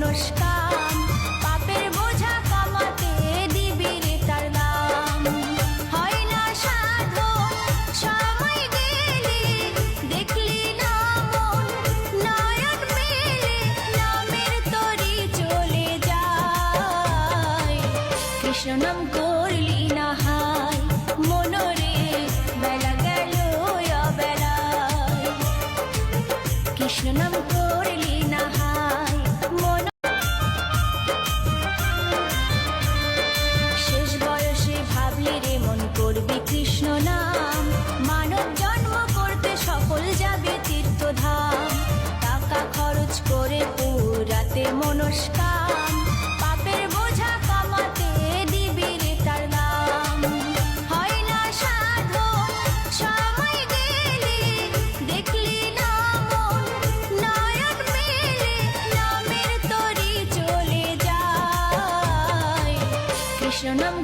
মনস্কাম, পাপের বোঝা কামাতে দিবি রে তার নাম। হয় না সাধন সময় গেলে, দেখলি না মন নয়ন মেলে, নামের তরি চলে যায়। কৃষ্ণ নাম করলি না হায়, মনরে বেলা গেল অবেলায়। কৃষ্ণ নাম করলি না হায় মন। শেষ বয়সে ভাবলি রে মন করবি কৃষ্ণ নাম, মানব জন্ম করতে সফল যাবে তীর্থধাম। টাকা খরচ করে পুরাতে মনস্কাম, পাপের বোঝা কামাতে দিবি রে তার নাম। হয় না সাধন সময় গেলে, দেখলি না মন নয়ন মেলে, নামের তরি চলে যায়। কৃষ্ণ নাম